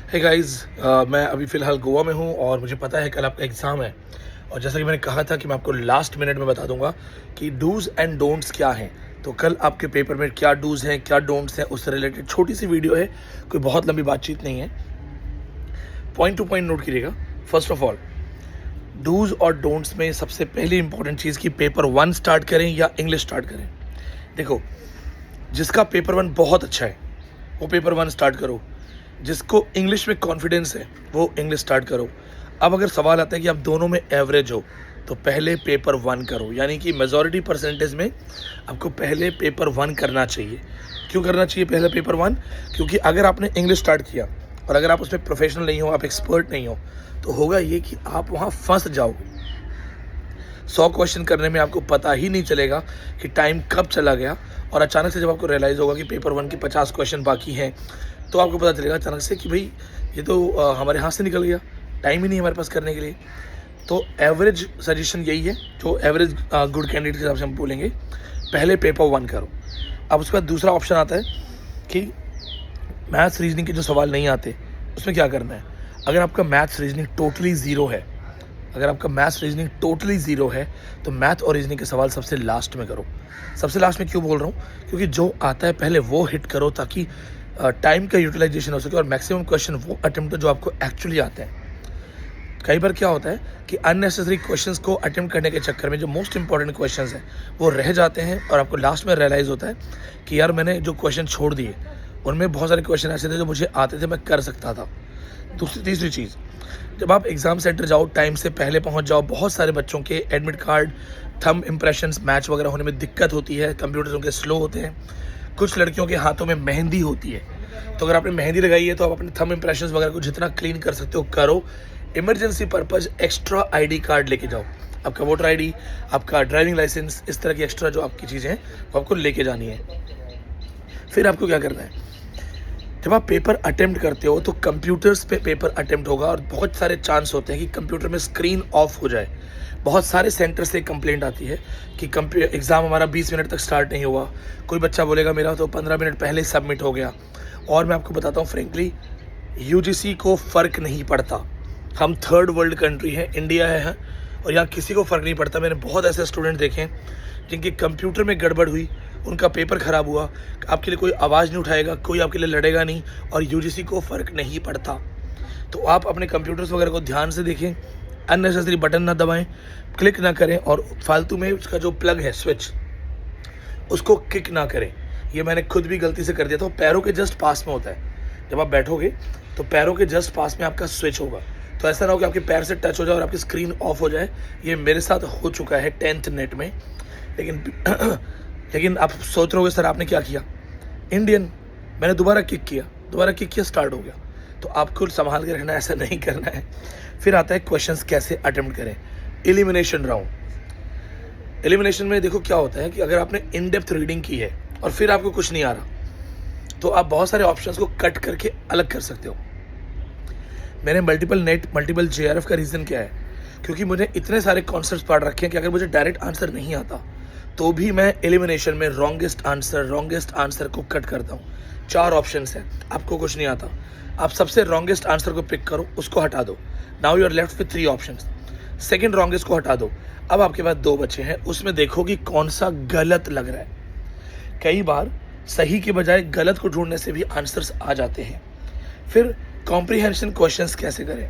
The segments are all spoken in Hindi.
हे गाइस, मैं अभी फ़िलहाल गोवा में हूँ और मुझे पता है कल आपका एग्ज़ाम है। और जैसा कि मैंने कहा था कि मैं आपको लास्ट मिनट में बता दूंगा कि डूज़ एंड डोंट्स क्या हैं। तो कल आपके पेपर में क्या डूज़ हैं, क्या डोंट्स हैं, उससे रिलेटेड छोटी सी वीडियो है, कोई बहुत लंबी बातचीत नहीं है। पॉइंट टू पॉइंट नोट करिएगा। फर्स्ट ऑफ ऑल, डूज़ और डोंट्स में सबसे पहली इंपॉर्टेंट चीज़ कि पेपर 1 स्टार्ट करें या इंग्लिश स्टार्ट करें। देखो, जिसका पेपर 1 बहुत अच्छा है वो पेपर 1 स्टार्ट करो, जिसको इंग्लिश में कॉन्फिडेंस है वो इंग्लिश स्टार्ट करो। अब अगर सवाल आता है कि आप दोनों में एवरेज हो तो पहले पेपर 1 करो, यानी कि मेजॉरिटी परसेंटेज में आपको पहले पेपर 1 करना चाहिए। क्यों करना चाहिए पहले पेपर 1? क्योंकि अगर आपने इंग्लिश स्टार्ट किया और अगर आप उसमें प्रोफेशनल नहीं हो, आप एक्सपर्ट नहीं हो, तो होगा ये कि आप वहाँ फंस जाओगे। 100 क्वेश्चन करने में आपको पता ही नहीं चलेगा कि टाइम कब चला गया, और अचानक से जब आपको रियलाइज़ होगा कि पेपर 1 के 50 क्वेश्चन बाकी हैं, तो आपको पता चलेगा अचानक से कि भाई ये तो हमारे हाथ से निकल गया, टाइम ही नहीं हमारे पास करने के लिए। तो एवरेज सजेशन यही है, जो एवरेज गुड कैंडिडेट के हिसाब से हम बोलेंगे, पहले पेपर 1 करो। अब उसके बाद दूसरा ऑप्शन आता है कि मैथ्स रीजनिंग के जो सवाल नहीं आते उसमें क्या करना है। अगर आपका मैथ्स रीजनिंग टोटली ज़ीरो है, अगर आपका मैथ्स रीजनिंग टोटली ज़ीरो है तो मैथ और रीजनिंग के सवाल सबसे लास्ट में करो। सबसे लास्ट में क्यों बोल रहा हूँ? क्योंकि जो आता है पहले वो हिट करो, ताकि टाइम का यूटिलाइजेशन हो सके और मैक्सिमम क्वेश्चन वो अटेम्प्ट जो आपको एक्चुअली आते हैं। कई बार क्या होता है कि अननेसेसरी क्वेश्चंस को अटेम्प्ट करने के चक्कर में जो मोस्ट इंपॉर्टेंट क्वेश्चंस हैं वो रह जाते हैं, और आपको लास्ट में रियलाइज़ होता है कि यार मैंने जो क्वेश्चन छोड़ दिए उनमें बहुत सारे क्वेश्चन ऐसे थे जो मुझे आते थे, मैं कर सकता था। तीसरी चीज़, जब आप एग्ज़ाम सेंटर जाओ टाइम से पहले पहुंच जाओ। बहुत सारे बच्चों के admit card, thumb impressions match वगैरह होने में दिक्कत होती है, कंप्यूटर्स उनके स्लो होते हैं। कुछ लड़कियों के हाथों में मेहंदी होती है, तो अगर आपने मेहंदी लगाई है तो आप अपने थंब इम्प्रेशंस वगैरह को जितना क्लीन कर सकते हो करो। Emergency purpose extra ID card लेके जाओ, आपका वोटर आईडी, आपका ड्राइविंग लाइसेंस, इस तरह की एक्स्ट्रा जो आपकी चीज़ें हैं वो आपको लेके जानी है। फिर आपको क्या करना है, जब आप पेपर अटेम्प्ट करते हो तो कंप्यूटर्स पे पेपर अटेम्प्ट होगा, और बहुत सारे चांस होते हैं कि कंप्यूटर में स्क्रीन ऑफ हो जाए। बहुत सारे सेंटर से कंप्लेंट आती है कि एग्ज़ाम हमारा 20 मिनट तक स्टार्ट नहीं हुआ। कोई बच्चा बोलेगा मेरा तो 15 मिनट पहले सबमिट हो गया। और मैं आपको बताता हूँ फ्रेंकली, यूजीसी को फ़र्क नहीं पड़ता। हम थर्ड वर्ल्ड कंट्री है, इंडिया है, और यहाँ किसी को फ़र्क नहीं पड़ता। मैंने बहुत ऐसे स्टूडेंट देखे हैं जिनके कंप्यूटर में गड़बड़ हुई, उनका पेपर ख़राब हुआ, आपके लिए कोई आवाज़ नहीं उठाएगा, कोई आपके लिए लड़ेगा नहीं, और यूजीसी को फ़र्क नहीं पड़ता। तो आप अपने कंप्यूटर्स वगैरह को ध्यान से देखें, अननेसेसरी बटन ना दबाएं, क्लिक ना करें, और फालतू में उसका जो प्लग है स्विच उसको किक ना करें। ये मैंने खुद भी गलती से कर दिया था। पैरों के जस्ट पास में होता है, जब आप बैठोगे तो पैरों के जस्ट पास में आपका स्विच होगा, तो ऐसा ना हो कि आपके पैर से टच हो जाए और आपकी स्क्रीन ऑफ हो जाए। ये मेरे साथ हो चुका है 10th नेट में। लेकिन आप सोच रहे होगे सर आपने क्या किया? इंडियन, मैंने दोबारा किक किया, स्टार्ट हो गया। तो आपको संभाल के रखना, ऐसा नहीं करना है। फिर आता है क्वेश्चंस कैसे अटेम्प्ट करें। Elimination round. एलिमिनेशन में देखो क्या होता है कि अगर आपने इन डेप्थ रीडिंग की है और फिर आपको कुछ नहीं आ रहा, तो आप बहुत सारे ऑप्शंस को कट करके अलग कर सकते हो। मैंने मल्टीपल जेआरएफ का रीज़न क्या है? क्योंकि मुझे इतने सारे कॉन्सेप्ट्स पढ़ रखे हैं कि अगर मुझे डायरेक्ट आंसर नहीं आता तो भी मैं एलिमिनेशन में रॉन्गेस्ट आंसर को कट करता हूँ। 4 ऑप्शंस हैं, आपको कुछ नहीं आता, आप सबसे रॉन्गेस्ट आंसर को पिक करो, उसको हटा दो। Now you are left with 3 options. Second wrongest को हटा दो, अब आपके पास 2 बचे हैं, उसमें देखो कि कौन सा गलत लग रहा है। कई बार सही के बजाय गलत को ढूंढने से भी आंसर्स आ जाते हैं। फिर कॉम्प्रिहेंशन क्वेश्चंस कैसे करें?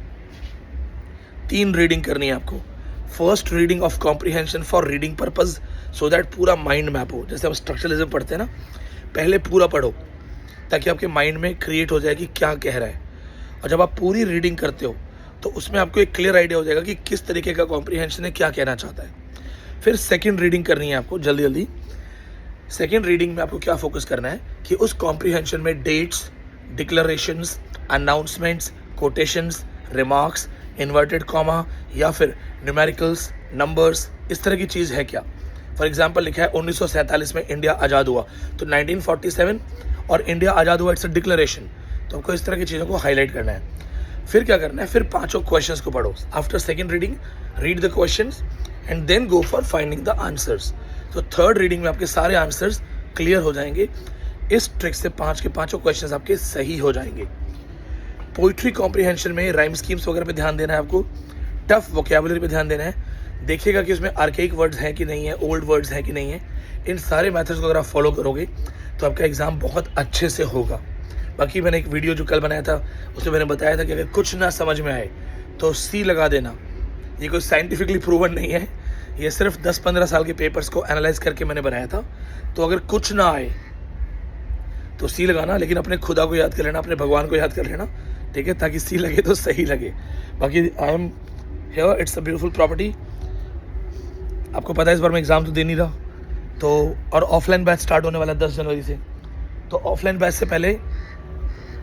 3 रीडिंग करनी है आपको। First reading of comprehension for reading purpose, so that पूरा माइंड मैप हो। जैसे हम स्ट्रक्चरलिज्म पढ़ते हैं ना, पहले पूरा पढ़ो ताकि आपके माइंड में क्रिएट हो जाए कि क्या कह रहा है। और जब आप पूरी रीडिंग करते हो तो उसमें आपको एक क्लियर आइडिया हो जाएगा कि किस तरीके का कॉम्प्रिहेंशन है, क्या कहना चाहता है। फिर सेकेंड रीडिंग करनी है आपको जल्दी। सेकेंड रीडिंग में आपको क्या फोकस करना है कि उस कॉम्प्रिहेंशन में dates, declarations, announcements, quotations, remarks, inverted comma या फिर न्यूमेरिकल्स, नंबर्स, इस तरह की चीज़ है क्या। फॉर एग्जांपल लिखा है 1947 में इंडिया आज़ाद हुआ, तो 1947 और इंडिया आज़ाद हुआ, इट्स अ डिक्लेरेशन। तो आपको इस तरह की चीज़ों को हाईलाइट करना है। फिर क्या करना है, फिर 5 क्वेश्चंस को पढ़ो। After second reading read the questions and then go for finding the answers. तो थर्ड रीडिंग में आपके सारे आंसर्स क्लियर हो जाएंगे। इस ट्रिक से 5 के 5 क्वेश्चंस आपके सही हो जाएंगे। पोइट्री कॉम्प्रिहेंशन में राइम स्कीम्स वगैरह पे ध्यान देना है आपको, टफ वोकेबुलरी पे ध्यान देना है, देखिएगा कि उसमें आर्केइक वर्ड्स हैं कि नहीं है, ओल्ड वर्ड्स हैं कि नहीं है। इन सारे मेथड्स को अगर आप फॉलो करोगे तो आपका एग्ज़ाम बहुत अच्छे से होगा। बाकी मैंने एक वीडियो जो कल बनाया था उसमें मैंने बताया था कि अगर कुछ ना समझ में आए तो सी लगा देना। ये कोई साइंटिफिकली प्रूवन नहीं है, ये सिर्फ 10-15 साल के पेपर्स को एनालाइज करके मैंने बनाया था। तो अगर कुछ ना आए तो सी लगाना, लेकिन अपने खुदा को याद कर लेना, अपने भगवान को याद कर लेना, ठीक है, ताकि सी लगे तो सही लगे। बाकी I am here, it's a beautiful property. आपको पता है इस बार मैं एग्ज़ाम तो दे नहीं रहा, तो और ऑफलाइन बैच स्टार्ट होने वाला है 10 जनवरी से। तो ऑफलाइन बैच से पहले,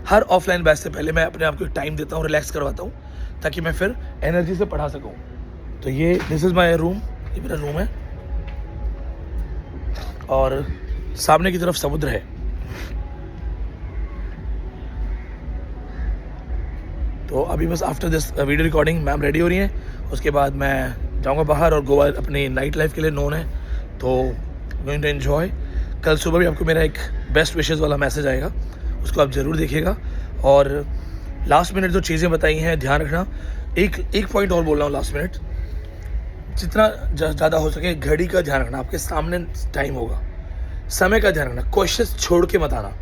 हर ऑफलाइन बैच से पहले मैं अपने आप को एक टाइम देता हूँ, रिलैक्स करवाता हूँ, ताकि मैं फिर एनर्जी से पढ़ा सकूँ। तो ये दिस इज़ माई रूम, ये मेरा रूम है और सामने की तरफ समुद्र है। तो अभी बस after this video recording ma'am ready हो रही हैं, उसके बाद मैं जाऊंगा बाहर, और गोवा अपनी नाइट लाइफ के लिए नोन है, तो गोइंग टू एन्जॉय। कल सुबह भी आपको मेरा एक बेस्ट विशेज़ वाला मैसेज आएगा, उसको आप ज़रूर देखिएगा। और लास्ट मिनट जो चीज़ें बताई हैं ध्यान रखना। एक पॉइंट और बोल रहा हूँ लास्ट मिनट, जितना ज़्यादा हो सके घड़ी का ध्यान रखना, आपके सामने टाइम होगा, समय का ध्यान रखना, क्वेश्चंस छोड़ के मत आना।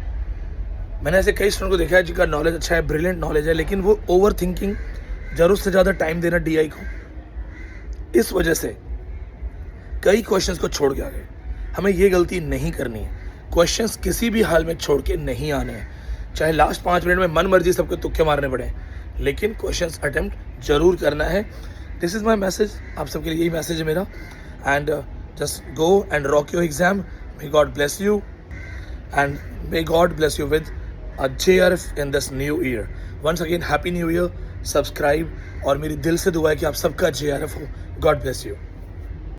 मैंने ऐसे कई स्टूडेंट को देखा है जिनका नॉलेज अच्छा है, ब्रिलियंट नॉलेज है, लेकिन वो ओवर थिंकिंग, ज़रूरत से ज़्यादा टाइम देना DI को, इस वजह से कई क्वेश्चंस को छोड़ के आ गए। हमें ये गलती नहीं करनी है, क्वेश्चंस किसी भी हाल में छोड़ के नहीं आने हैं, चाहे लास्ट 5 मिनट में मन मर्जी सबके तुक्के मारने पड़े, लेकिन क्वेश्चंस अटेम्प्ट जरूर करना है। दिस इज़ माई मैसेज, आप सबके लिए यही मैसेज है मेरा। And just go and rock your exam, may God bless you and may God bless you with a JRF in this new year. Once again, happy new year, subscribe, और मेरी दिल से दुआ है कि आप सबका JRF हो। God bless you.